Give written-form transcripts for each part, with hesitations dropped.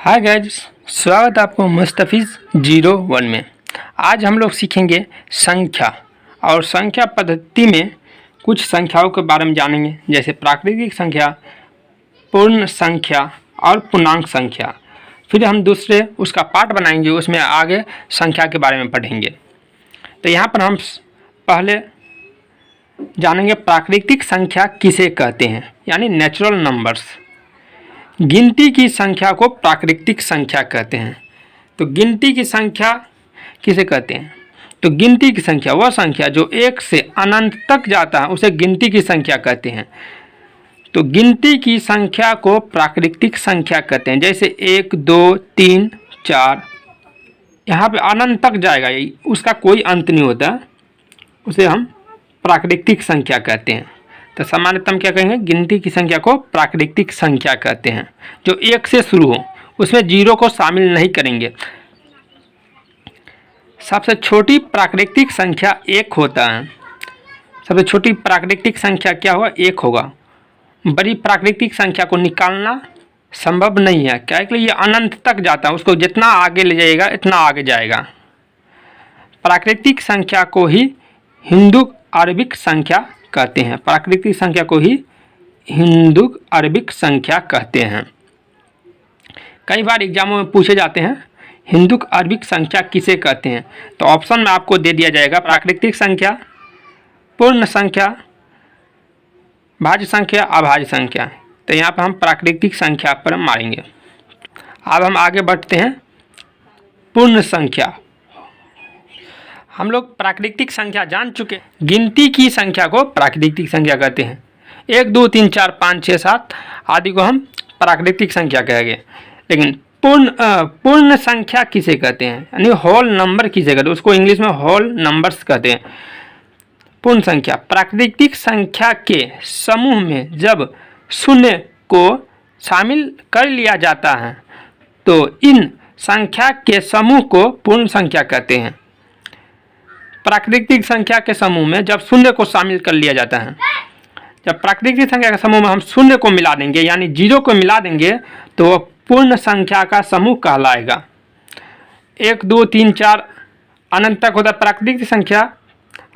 Hi guys, स्वागत है आपको मुस्तफिज़ 01 में। आज हम लोग सीखेंगे संख्या और संख्या पद्धति में कुछ संख्याओं के बारे में जानेंगे, जैसे प्राकृतिक संख्या, पूर्ण संख्या और पूर्णांक संख्या। फिर हम दूसरे उसका पार्ट बनाएंगे, उसमें आगे संख्या के बारे में पढ़ेंगे। तो यहाँ पर हम पहले जानेंगे प्राकृतिक संख्या किसे कहते हैं, यानी नेचुरल नंबर्स। गिनती की संख्या को प्राकृतिक संख्या कहते हैं। तो गिनती की संख्या किसे कहते हैं? तो गिनती की संख्या वह संख्या जो एक से अनंत तक जाता है उसे गिनती की संख्या कहते हैं। तो गिनती की संख्या को प्राकृतिक संख्या कहते हैं। जैसे 1, 2, 3, 4, यहाँ पे अनंत तक जाएगा, उसका कोई अंत नहीं होता, उसे हम प्राकृतिक संख्या कहते हैं। तो सामान्यतः क्या कहेंगे? गिनती की संख्या को प्राकृतिक संख्या कहते हैं, जो एक से शुरू हो, उसमें जीरो को शामिल नहीं करेंगे। सबसे छोटी प्राकृतिक संख्या एक होता है। सबसे छोटी प्राकृतिक संख्या क्या होगा? एक होगा। बड़ी प्राकृतिक संख्या को निकालना संभव नहीं है, क्या है कि ये अनंत तक जाता है, उसको जितना आगे ले जाएगा इतना आगे जाएगा। प्राकृतिक संख्या को ही हिंदू अरबिक संख्या कहते हैं। प्राकृतिक संख्या को ही हिंदू अरबिक संख्या कहते हैं। कई बार एग्जामों में पूछे जाते हैं हिंदू अरबिक संख्या किसे कहते हैं। तो ऑप्शन में आपको दे दिया जाएगा प्राकृतिक संख्या, पूर्ण संख्या, भाज्य संख्या, अभाज्य संख्या। तो यहाँ पर हम प्राकृतिक संख्या पर मारेंगे। अब हम आगे बढ़ते हैं पूर्ण संख्या। हम लोग प्राकृतिक संख्या जान चुके। गिनती की संख्या को प्राकृतिक संख्या कहते हैं। 1, 2, 3, 4, 5, 6, 7 आदि को हम प्राकृतिक संख्या कहेंगे। लेकिन पूर्ण संख्या किसे कहते हैं, यानी होल नंबर किसे कहते हैं, उसको इंग्लिश में होल नंबर्स कहते हैं। पूर्ण संख्या प्राकृतिक संख्या के समूह में जब शून्य को शामिल कर लिया जाता है तो इन संख्या के समूह को पूर्ण संख्या कहते हैं। प्राकृतिक संख्या के समूह में जब शून्य को शामिल कर लिया जाता है, जब प्राकृतिक संख्या के समूह में हम शून्य को मिला देंगे, यानी जीरो को मिला देंगे, तो वह पूर्ण संख्या का समूह कहलाएगा। 1, 2, 3, 4 अनंत तक होता है प्राकृतिक संख्या,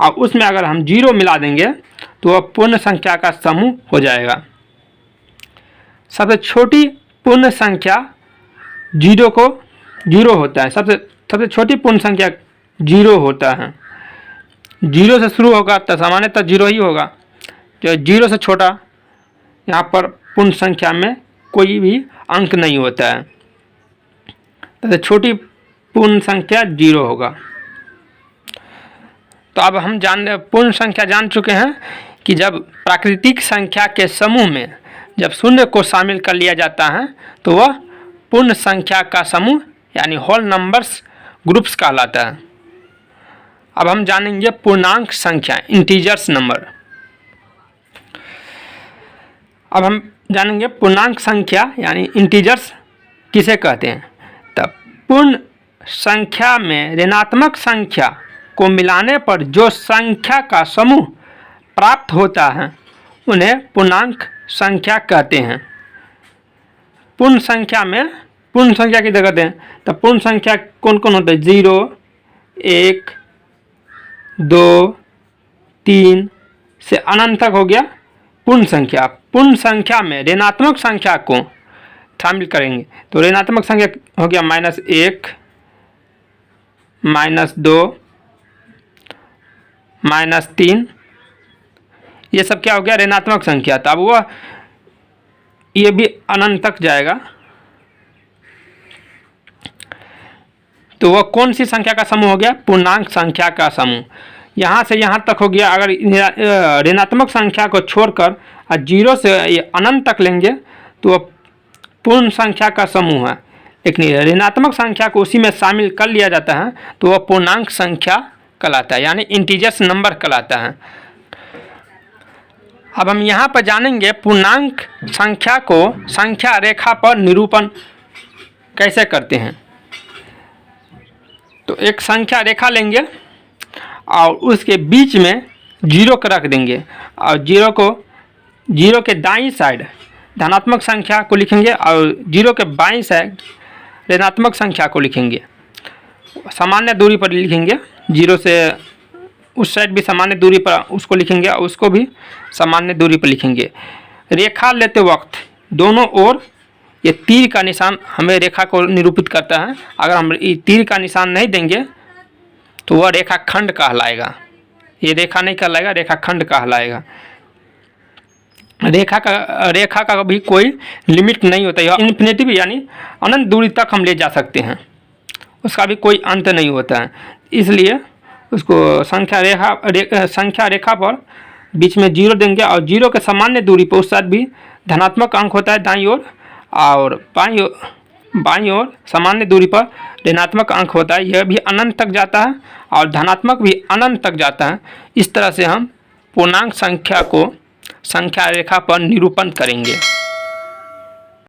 और उसमें अगर हम जीरो मिला देंगे तो वह पूर्ण संख्या का समूह हो जाएगा। सबसे छोटी पूर्ण संख्या जीरो होता है। सबसे छोटी पूर्ण संख्या जीरो होता है। जीरो से शुरू होगा तो सामान्यतः जीरो ही होगा। जो जीरो से छोटा, यहाँ पर पूर्ण संख्या में कोई भी अंक नहीं होता है, तो छोटी पूर्ण संख्या जीरो होगा। तो अब हम पूर्ण संख्या जान चुके हैं कि जब प्राकृतिक संख्या के समूह में जब शून्य को शामिल कर लिया जाता है तो वह पूर्ण संख्या का समूह यानी होल नंबर्स ग्रुप्स कहलाता है। अब हम जानेंगे पूर्णांक संख्या, इंटीजर्स नंबर। अब हम जानेंगे पूर्णांक संख्या यानी इंटीजर्स किसे कहते हैं। तब पूर्ण संख्या में ऋणात्मक संख्या को मिलाने पर जो संख्या का समूह प्राप्त होता है उन्हें पूर्णांक संख्या कहते हैं। पूर्ण संख्या में पूर्ण संख्या की कहते हैं। तो पूर्ण संख्या कौन कौन होते हैं? 0, 1, 2, 3 से अनंत तक हो गया पूर्ण संख्या। पूर्ण संख्या में ऋणात्मक संख्या को शामिल करेंगे तो ऋणात्मक संख्या हो गया -1, -2, -3, ये सब क्या हो गया? ऋणात्मक संख्या। तो अब वह ये भी अनंत तक जाएगा, तो वह कौन सी संख्या का समूह हो गया? पूर्णांक संख्या का समूह। यहाँ से यहाँ तक हो गया। अगर ऋणात्मक संख्या को छोड़कर 0 से अनंत तक लेंगे तो वह पूर्ण संख्या का समूह है। लेकिन ऋणात्मक संख्या को उसी में शामिल कर लिया जाता है तो वह पूर्णांक संख्या कहलाता है, यानी इंटीजर्स नंबर कहलाता है। अब हम यहाँ पर जानेंगे पूर्णांक संख्या को संख्या रेखा पर निरूपण कैसे करते हैं। तो एक संख्या रेखा लेंगे और उसके बीच में जीरो को रख देंगे और जीरो के दाईं साइड धनात्मक संख्या को लिखेंगे और जीरो के बाईं साइड ऋणात्मक संख्या को लिखेंगे, सामान्य दूरी पर लिखेंगे, 0 से उस साइड भी सामान्य दूरी पर उसको लिखेंगे और उसको भी सामान्य दूरी पर लिखेंगे। रेखा लेते वक्त दोनों ओर ये तीर का निशान हमें रेखा को निरूपित करता है। अगर हम ये तीर का निशान नहीं देंगे तो वह रेखाखंड कहलाएगा, ये रेखा नहीं कहलाएगा, रेखाखंड कहलाएगा। रेखा का भी कोई लिमिट नहीं होता है, इन्फिनिटिव यानी अनंत दूरी तक हम ले जा सकते हैं, उसका भी कोई अंत नहीं होता है। इसलिए उसको संख्या रेखा पर बीच में 0 देंगे और 0 के सामान्य दूरी पर उस साइड भी धनात्मक अंक होता है दाईं ओर, और बाईं ओर सामान्य दूरी पर ऋणात्मक अंक होता है। यह भी अनंत तक जाता है और धनात्मक भी अनंत तक जाता है। इस तरह से हम पूर्णांक संख्या को संख्या रेखा पर निरूपण करेंगे।